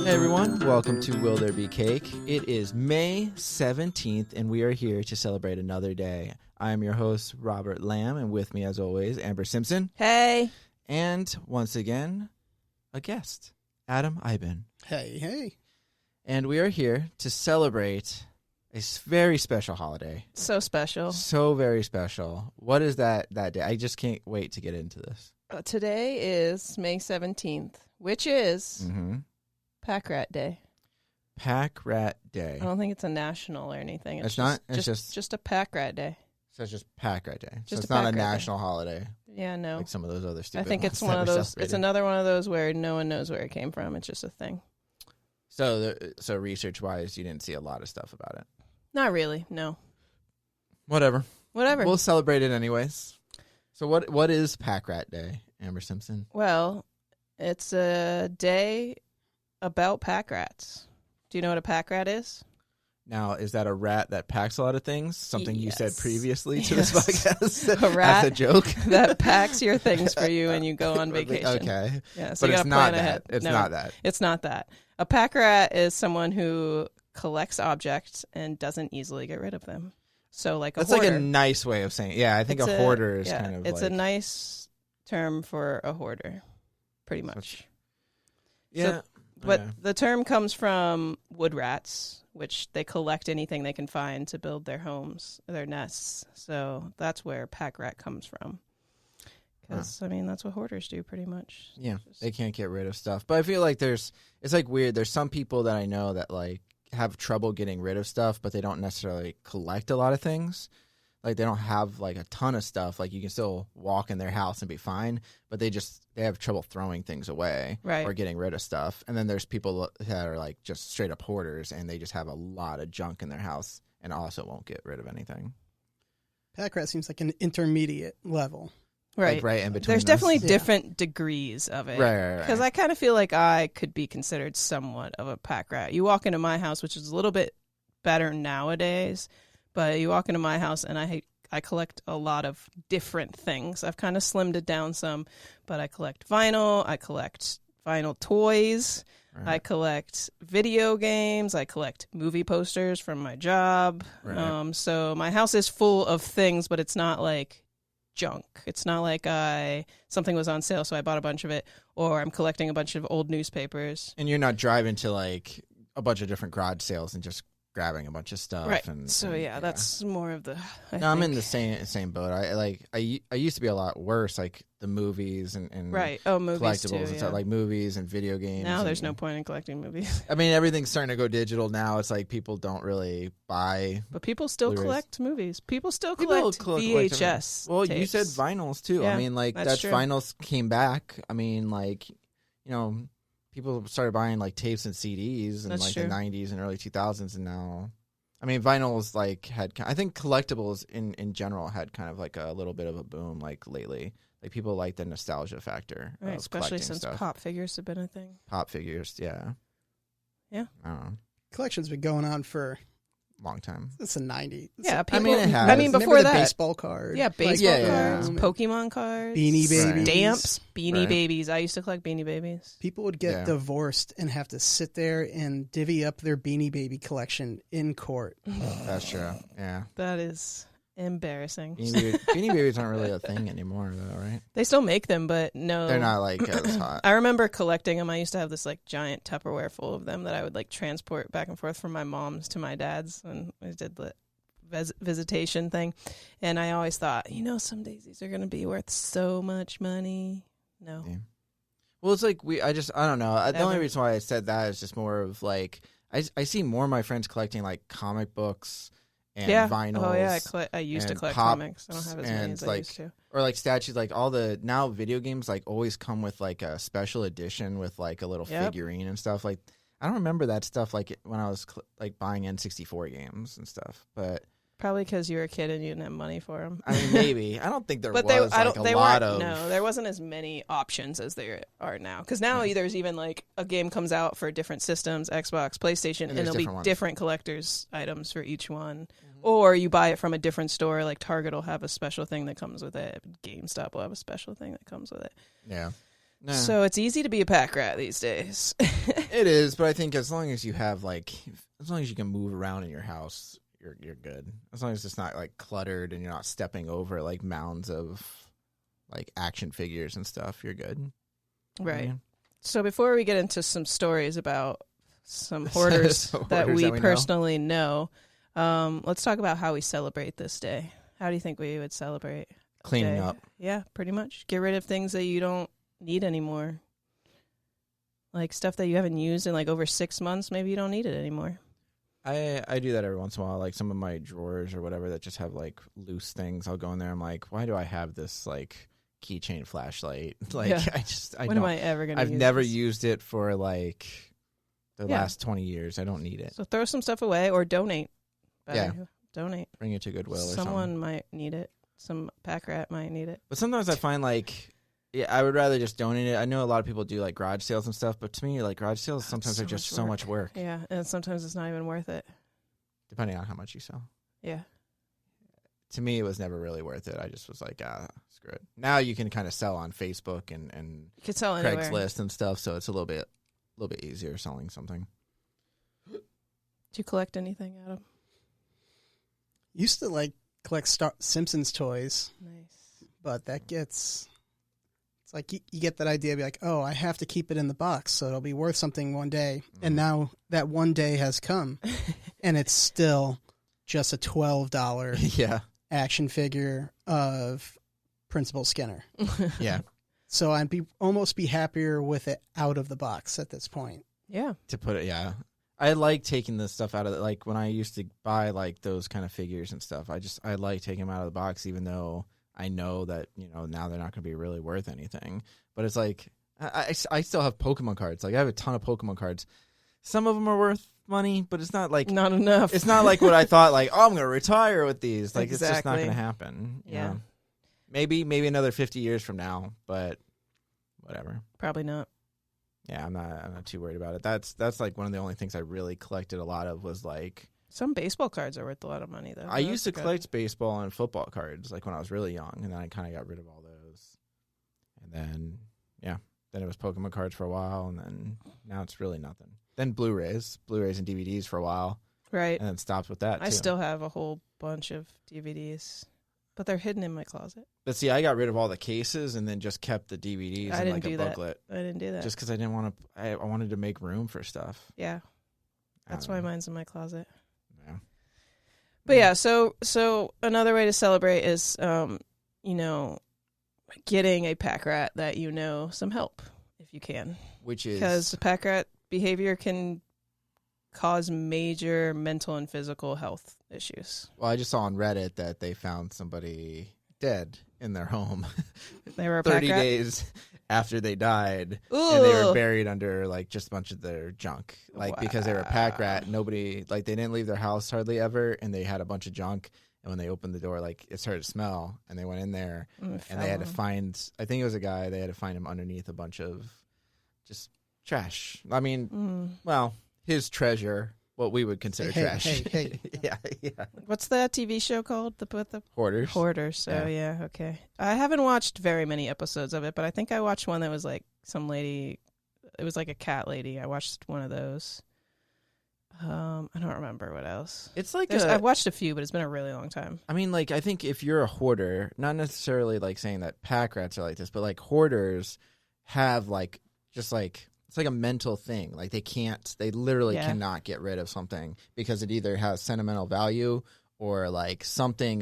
Hey everyone, welcome to Will There Be Cake? It is May 17th and we are here to celebrate another day. I am your host, Robert Lamb, and with me as always, Amber Simpson. Hey. And once again, a guest, Adam Iben. Hey. And we are here to celebrate a very special holiday. So special. So very special. What is that day? I just can't wait to get into this. Today is May 17th, which is Pack Rat Day. Pack Rat Day. I don't think it's a national or anything. It's not? It's just a Pack Rat Day. So it's just Pack Rat Day. So Just it's a not a Pack Rat Day. national holiday Yeah, no. like some of those other stupid I think it's ones one that of we those. It's celebrated. another one of those where no one knows where it came from. It's just a thing. So research-wise, you didn't see a lot of stuff about it. Not really. No. Whatever. Whatever. We'll celebrate it anyways. So what is Pack Rat Day, Amber Simpson? Well, it's a day about pack rats. Do you know what a pack rat is? Now, is that a rat that packs a lot of things? Something you said Yes. previously to Yes. this podcast? A rat As a joke? that packs your things for you and you go on vacation. Okay. Yeah, so But you it's gotta not plan ahead. that. It's No. not that. It's not that. A pack rat is someone who collects objects and doesn't easily get rid of them. So like a That's hoarder. like a nice way of saying it. Yeah, I think It's a hoarder is kind of it's like... a nice term for a hoarder, pretty much. Yeah. But yeah. the term comes from wood rats, which they collect anything they can find to build their homes, their nests. So that's where pack rat comes from. Because, I mean, that's what hoarders do pretty much. Yeah, they can't get rid of stuff. But I feel like it's like weird. There's some people that I know that like have trouble getting rid of stuff, but they don't necessarily collect a lot of things. Like they don't have like a ton of stuff. Like you can still walk in their house and be fine, but they have trouble throwing things away or getting rid of stuff. And then there's people that are like just straight up hoarders and they just have a lot of junk in their house and also won't get rid of anything. Pack rat seems like an intermediate level. Right. Like right in between. There's this. definitely different degrees of it. Right. Because I kind of feel like I could be considered somewhat of a pack rat. You walk into my house, which is a little bit better nowadays, but you walk into my house and I collect a lot of different things. I've kind of slimmed it down some, but I collect vinyl. I collect vinyl toys. Right. I collect video games. I collect movie posters from my job. Right. So my house is full of things, but it's not like junk. It's not like something was on sale, so I bought a bunch of it, or I'm collecting a bunch of old newspapers. And you're not driving to like a bunch of different garage sales and just grabbing a bunch of stuff. Right. And That's more of the. I'm in the same boat. I used to be a lot worse, like the movies and right. Oh, movies collectibles too, and stuff, like movies and video games. Now there's no point in collecting movies. I mean, everything's starting to go digital now. It's like people don't really buy. But people still Blu-rays. collect movies. People still People collect collect VHS. Well, tapes. you said vinyls too. Yeah, I mean, like that's true. vinyls came back. I mean, like people started buying like tapes and CDs in That's like true. the 90s and early 2000s, and now. I mean, vinyls like I think collectibles in general had kind of like a little bit of a boom like lately. Like people like the nostalgia factor, Right, of especially collecting since stuff. pop figures have been a thing. Pop figures, yeah. Yeah. I don't know, Collection's been going on for long time. since the 90s. Yeah, I mean, it has. I mean, Remember before the that, baseball card. yeah, baseball yeah, cards, yeah. Pokemon cards, Beanie Right. Babies. stamps, Beanie Right. Babies. I used to collect Beanie Babies. People would get Yeah. divorced and have to sit there and divvy up their Beanie Baby collection in court. That's true. Yeah. That is embarrassing. Beanie Babies aren't really a thing anymore, though, right? They still make them, but no. They're not like as hot. I remember collecting them. I used to have this like giant Tupperware full of them that I would like transport back and forth from my mom's to my dad's, and I did the visitation thing. And I always thought, some days these are going to be worth so much money. No. Yeah. Well, it's like I don't know. The only Ever. reason why I said that is just more of like I see more of my friends collecting like comic books and vinyls. Oh yeah, I used to and collect pops comics. I don't have as many and, as I like, used to. Or like statues, like all the now video games like always come with like a special edition with like a little Yep. figurine and stuff. Like I don't remember that stuff like when I was like buying N64 games and stuff. But Probably because you were a kid and you didn't have money for them. I mean, maybe I don't think there But was they like weren't. a lot of No, there wasn't as many options as there are now. Because now there's even like a game comes out for different systems, Xbox, PlayStation, and there's there'll be different ones. different collector's items for each one. Or you buy it from a different store. Like Target will have a special thing that comes with it. GameStop will have a special thing that comes with it. Yeah. Nah. So it's easy to be a pack rat these days. It is, but I think as long as you have as long as you can move around in your house, you're good. As long as it's not like cluttered and you're not stepping over like mounds of like action figures and stuff, you're good. Right. Yeah. So before we get into some stories about some hoarders that we personally know, let's talk about how we celebrate this day. How do you think we would celebrate? Cleaning up. Yeah, pretty much. Get rid of things that you don't need anymore. Like stuff that you haven't used in like over 6 months, maybe you don't need it anymore. I do that every once in a while. Like some of my drawers or whatever that just have like loose things, I'll go in there. I'm like, why do I have this like keychain flashlight? Like I when am I ever gonna? I've use never this? used it for like the last 20 years. I don't need it. So throw some stuff away or donate. Better. Yeah. Donate. Bring it to Goodwill or something. Someone might need it. Some pack rat might need it. But sometimes I find I would rather just donate it. I know a lot of people do like garage sales and stuff, but to me, like garage sales sometimes are just so much work. Yeah, and sometimes it's not even worth it. Depending on how much you sell. Yeah. To me, it was never really worth it. I just was like, screw it. Now you can kind of sell on Facebook and you can sell anywhere. Craigslist and stuff, so it's a little bit easier selling something. Do you collect anything, Adam? Used to like collect Simpsons toys. Nice. But it's like you get that idea, be like, oh, I have to keep it in the box, so it'll be worth something one day. And now that one day has come, and it's still just a $12 action figure of Principal Skinner. Yeah. So I'd almost be happier with it out of the box at this point. Yeah. To put it, yeah. I like taking the stuff out of it. Like when I used to buy like those kind of figures and stuff, I like taking them out of the box, even though I know that, now they're not going to be really worth anything. But it's like, I still have Pokemon cards. Like I have a ton of Pokemon cards. Some of them are worth money, but it's not like... Not enough. It's not like what I thought, like, oh, I'm going to retire with these. Like, exactly. It's just not going to happen. Yeah. Maybe another 50 years from now, but whatever. Probably not. Yeah, I'm not too worried about it. That's like one of the only things I really collected a lot of was like... Some baseball cards are worth a lot of money, though. I used to collect baseball and football cards, like when I was really young, and then I kind of got rid of all those. And then, then it was Pokemon cards for a while, and then now it's really nothing. Then Blu-rays and DVDs for a while. Right. And then stopped with that, too. I still have a whole bunch of DVDs, but they're hidden in my closet. But see, I got rid of all the cases and then just kept the DVDs in like a booklet. I didn't do that. Just because I didn't want to, I wanted to make room for stuff. Yeah. That's why mine's in my closet. Yeah. But yeah, so another way to celebrate is, getting a pack rat that some help if you can. Which is... Because pack rat behavior can cause major mental and physical health issues. Well, I just saw on Reddit that they found somebody dead in their home. They were a 30 pack rat? days after they died. Ooh. And they were buried under like just a bunch of their junk. Like because they were a pack rat, nobody, like they didn't leave their house hardly ever, and they had a bunch of junk. And when they opened the door, like it started to smell, and they went in there, and they had to find, I think it was a guy, they had to find him underneath a bunch of just trash. I mean, well, his treasure, what we would consider trash. Hey. Yeah. What's that TV show called? The Hoarders. Hoarders. Oh, yeah, okay. I haven't watched very many episodes of it, but I think I watched one that was like some lady, it was like a cat lady. I watched one of those. I don't remember what else. It's like I've watched a few, but it's been a really long time. I mean, like, I think if you're a hoarder, not necessarily like saying that pack rats are like this, but like hoarders have like, just like, it's like a mental thing. Like they literally cannot get rid of something because it either has sentimental value or like something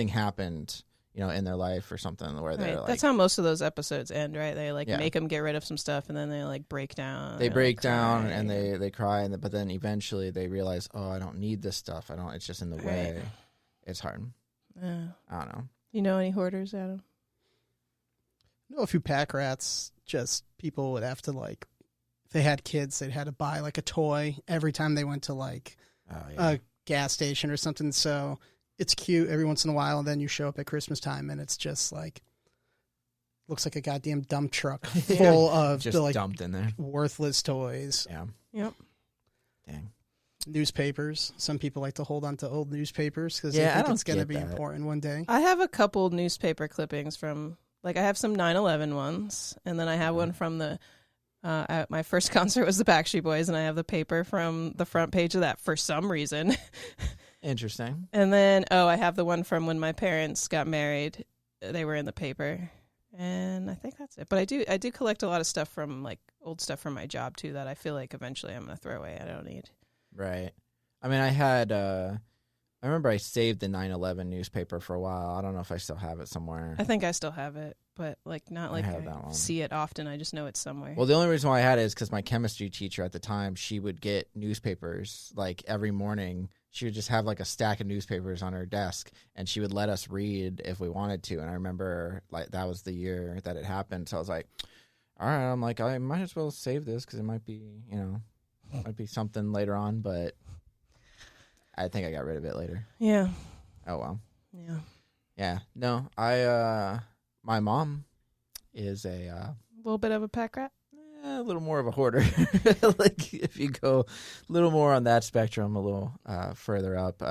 happened, in their life or something where they're like. That's how most of those episodes end, right? They like make them get rid of some stuff and then they like break down. They break down and they cry, but then eventually they realize, oh, I don't need this stuff. It's just in the way. It's hard. Yeah. I don't know. You know any hoarders, Adam? I know a few pack rats. Just people would have to like, if they had kids, they'd had to buy like a toy every time they went to like a gas station or something. So it's cute every once in a while, and then you show up at Christmas time and it's just like, looks like a goddamn dump truck full of just the, like, dumped in there worthless toys. Yeah. Yep. Dang. Newspapers. Some people like to hold on to old newspapers because they think it's going to be important one day. I have a couple newspaper clippings from Like, I have some 9/11 ones, and then I have one from the, at my first concert was the Backstreet Boys, and I have the paper from the front page of that for some reason. Interesting. And then, I have the one from when my parents got married. They were in the paper. And I think that's it. But I do collect a lot of stuff from, like, old stuff from my job, too, that I feel like eventually I'm going to throw away. I don't need. Right. I mean, I remember I saved the 9/11 newspaper for a while. I don't know if I still have it somewhere. I think I still have it, but, like, not like have that I one. see it often. I just know it's somewhere. Well, the only reason why I had it is because my chemistry teacher at the time, she would get newspapers, like, every morning. She would just have, like, a stack of newspapers on her desk, and she would let us read if we wanted to. And I remember, like, that was the year that it happened. So I was like, all right, I'm like, I might as well save this because it might be, might be something later on. But I think I got rid of it later. Yeah. Oh, well. Yeah. Yeah. No, my mom is a little bit of a pack rat? a little more of a hoarder. Like, if you go a little more on that spectrum, a little further up,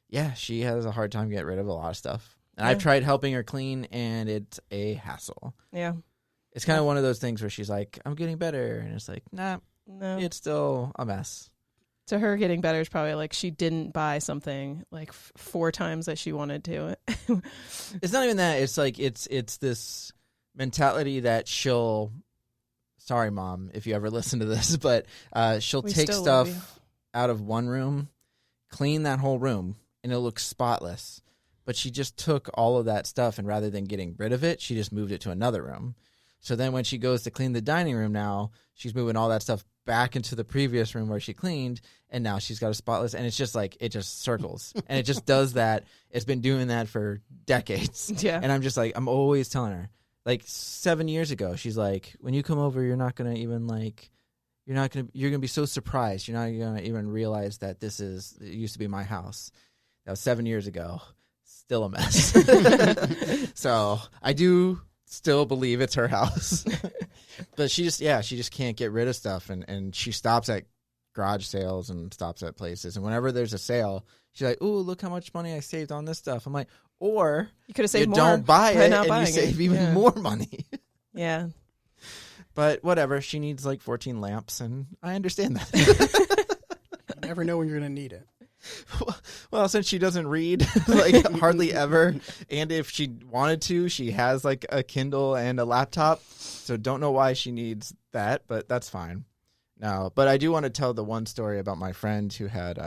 yeah, she has a hard time getting rid of a lot of stuff. And I've tried helping her clean, and it's a hassle. Yeah. It's kind of one of those things where she's like, I'm getting better. And it's like, nah, No. it's still a mess. To her, getting better is probably like she didn't buy something like 4 times that she wanted to. It's not even that. It's like it's this mentality that she'll. Sorry, Mom, if you ever listen to this, but she'll take stuff out of one room, clean that whole room, and it'll look spotless. But she just took all of that stuff, and rather than getting rid of it, she just moved it to another room. So then when she goes to clean the dining room now, she's moving all that stuff back into the previous room where she cleaned, and now she's got a spotless, and it's just like, it just circles. And it just does that. It's been doing that for decades. Yeah. And I'm just like, I'm always telling her, like 7 years ago, she's like, when you come over, you're not going to even like, you're going to be so surprised. You're not going to even realize that it used to be my house. That was 7 years ago. Still a mess. So I do still believe it's her house. But she just can't get rid of stuff. And she stops at garage sales and stops at places. And whenever there's a sale, she's like, ooh, look how much money I saved on this stuff. I'm like, or you could have saved more. Don't buy it not and you save even more money. Yeah. But whatever. She needs like 14 lamps, and I understand that. You never know when you're going to need it. Well, since she doesn't read, like, hardly ever, and if she wanted to, she has like a Kindle and a laptop, so don't know why she needs that, but that's fine. No, but I do want to tell the one story about my friend who had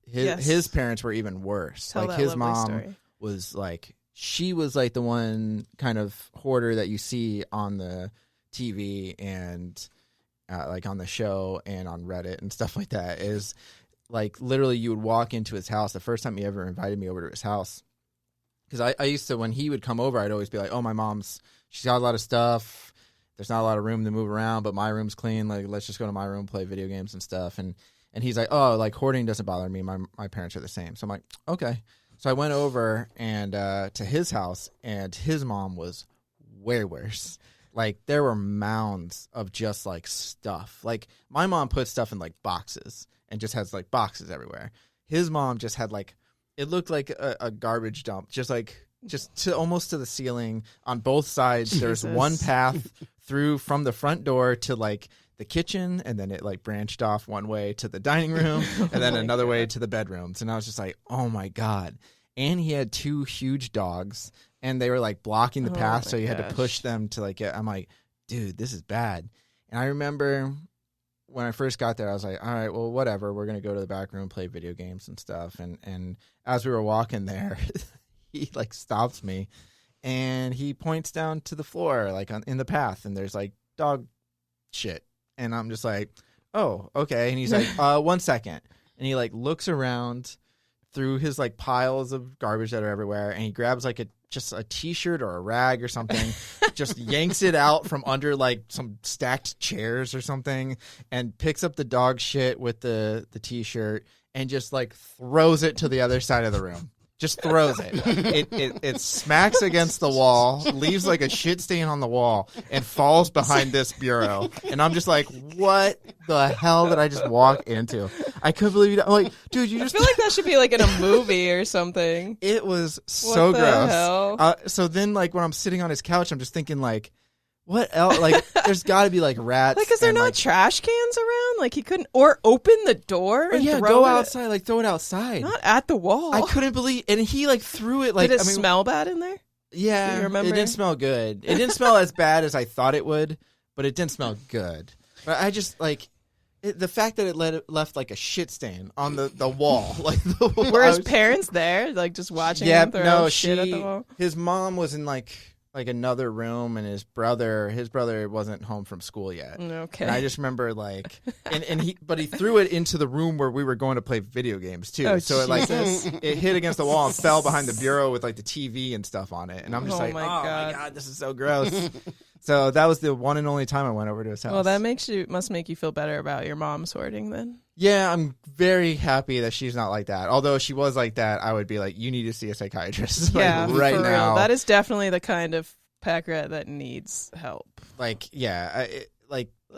his parents were even worse. Tell like, that his mom story. was like, she was like the one kind of hoarder that you see on the TV and like on the show and on Reddit and stuff like that. Is like, literally, you would walk into his house. The first time he ever invited me over to his house, because I used to, when he would come over, I'd always be like, oh, my mom's, she's got a lot of stuff. There's not a lot of room to move around, but my room's clean. Like, let's just go to my room, play video games and stuff. And he's like, oh, like, hoarding doesn't bother me. My parents are the same. So I'm like, okay. So I went over and to his house, and his mom was way worse. Like, there were mounds of just, like, stuff. Like, my mom put stuff in, like, boxes and just has, like, boxes everywhere. His mom just had, like, it looked like a garbage dump, just to almost to the ceiling on both sides. Jesus. There's one path through from the front door to, like, the kitchen, and then it, like, branched off one way to the dining room, and then another way to the bedrooms. And I was just like, oh, my God. And he had 2 huge dogs, and they were, like, blocking the path, so you had to push them to, like, get. I'm like, dude, this is bad. And I remember when I first got there, I was like, all right, well, whatever. We're going to go to the back room, play video games and stuff. And as we were walking there, he, like, stops me, and he points down to the floor, like, in the path, and there's, like, dog shit. And I'm just like, oh, okay. And he's like, 1 second. And he, like, looks around through his, like, piles of garbage that are everywhere, and he grabs, like, just a T-shirt or a rag or something, just yanks it out from under, like, some stacked chairs or something, and picks up the dog shit with the T-shirt and just, like, throws it to the other side of the room. just throws it. It smacks against the wall, leaves like a shit stain on the wall, and falls behind this bureau. And I'm just like, what the hell did I just walk into? I couldn't believe it. I'm like, dude, you I just. feel like that should be like in a movie or something. It was so What the gross. hell? So then, like, when I'm sitting on his couch, I'm just thinking, like, what else? Like, there's got to be like rats. Like, is there and, not like, trash cans around? Like, he couldn't, or open the door or and yeah, throw go it outside, like throw it outside. not at the wall. I couldn't believe, and he like threw it. Like, Did it I mean, smell bad in there? yeah, Do you remember? it didn't smell good. It didn't smell as bad as I thought it would, but it didn't smell good. But I just like the fact that it left like a shit stain on the wall. Like, Were his parents there, like just watching him throw shit at the wall? His mom was in like another room, and his brother wasn't home from school yet. Okay. And I just remember like, and he threw it into the room where we were going to play video games too. Oh, so it like Jesus. it hit against the wall and fell behind the bureau with like the TV and stuff on it. And I'm just Oh like, my oh God. my God, this is so gross. So that was the one and only time I went over to his house. Well, that must make you feel better about your mom's hoarding then. Yeah, I'm very happy that she's not like that. Although she was like that, I would be like, you need to see a psychiatrist like, Yeah, right for now. real. That is definitely the kind of pack rat that needs help. Like, yeah,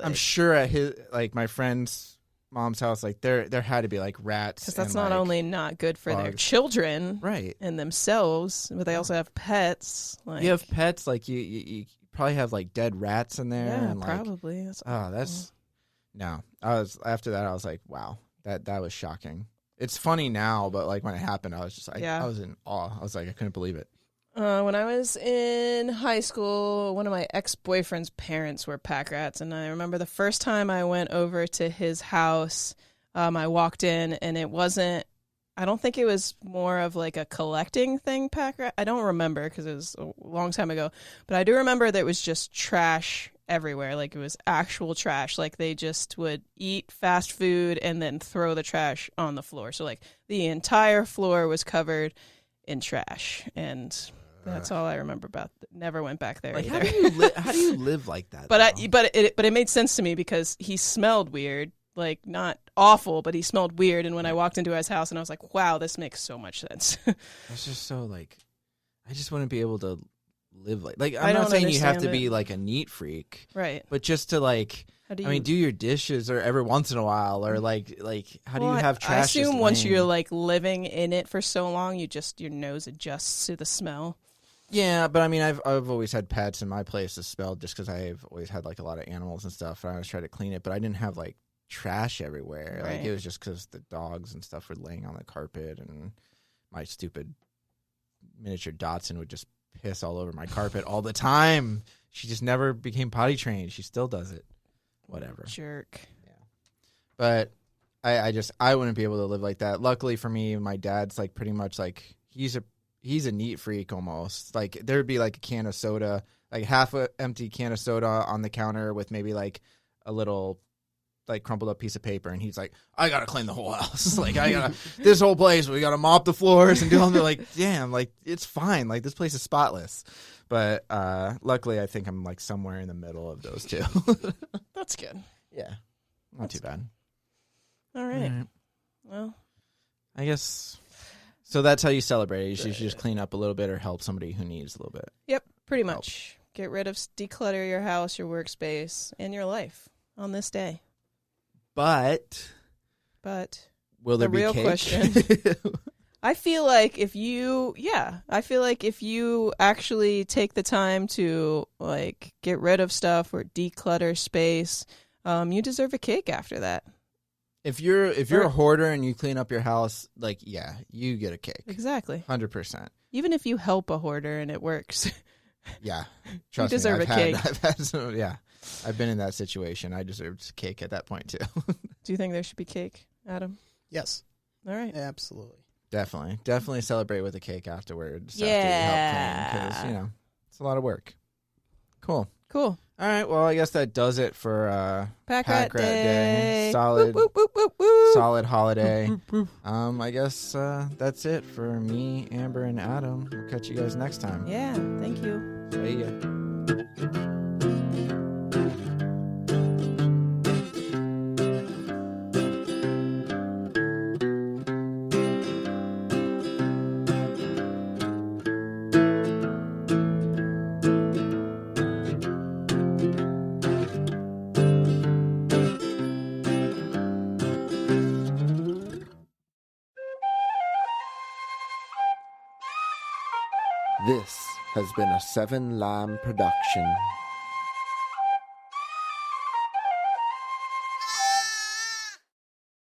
I'm sure at his my friend's mom's house, like there had to be like rats. Because that's and, not like, only not good for their bugs. children Right. and themselves, but they also have pets. Like, You have pets, like you probably have like dead rats in there. yeah, and, like, probably. That's awful. No. After that, I was like, wow, that was shocking. It's funny now, but like when it happened, I was just like, Yeah. I was in awe. I was like, I couldn't believe it. When I was in high school, one of my ex-boyfriend's parents were pack rats, and I remember the first time I went over to his house, I walked in, and it wasn't, I don't think it was more of like a collecting thing, pack rat. I don't remember because it was a long time ago, but I do remember that it was just trash everywhere. Like, it was actual trash. Like, they just would eat fast food and then throw the trash on the floor. So, like, the entire floor was covered in trash, and that's all I remember about. Never went back there. Like, either. how do you live like that? But though? but it made sense to me because he smelled weird, like not awful, but he smelled weird. And when I walked into his house, and I was like, wow, this makes so much sense. It's just so like, I just wouldn't be able to live like I I'm not don't saying you have to understand be it. like a neat freak, Right? but just to like, How do you? I mean, do your dishes or every once in a while, or like how do you Well, have I trash? assume just once laying? you're like living in it for so long, your nose adjusts to the smell. Yeah, but I mean, I've always had pets, and my place is smelled just because I've always had like a lot of animals and stuff. And I always try to clean it, but I didn't have like trash everywhere. Like, Right. it was just because the dogs and stuff were laying on the carpet, and my stupid miniature Dachshund would just piss all over my carpet all the time. She just never became potty trained. She still does it. Whatever. Jerk. But I wouldn't be able to live like that. Luckily for me, my dad's like pretty much like he's a neat freak almost. Like, there'd be like a can of soda, like half a empty can of soda on the counter with maybe like a little like crumpled up piece of paper, and he's like, I gotta clean the whole house. Like, I gotta this whole place, we gotta mop the floors and do all the like, damn, like it's fine. Like, this place is spotless. But luckily I think I'm like somewhere in the middle of those two. That's good. Yeah. Not too bad. All right. Well, I guess. So that's how you celebrate it. You should just clean up a little bit or help somebody who needs a little bit. yep, pretty much. Get rid of, declutter your house, your workspace, and your life on this day. But But will there the be real cake? question. I feel like if you actually take the time to like get rid of stuff or declutter space, you deserve a cake after that. If you're a hoarder and you clean up your house, like, yeah, you get a cake. Exactly. 100%. Even if you help a hoarder and it works. Yeah. Trust deserve me, a cake. I've had some, yeah. I've been in that situation. I deserved cake at that point too. Do you think there should be cake, Adam? Yes, All right. absolutely. Definitely celebrate with a cake afterwards. Yeah. After you help clean, because, you know, it's a lot of work. Cool. Cool. All right. Well, I guess that does it for Pack Pack Rat Rat Day. Solid. Whoop, whoop, whoop, whoop. solid holiday. I guess that's it for me, Amber, and Adam. We'll catch you guys next time. Yeah. Thank you. See ya. This has been a Seven Lamb production.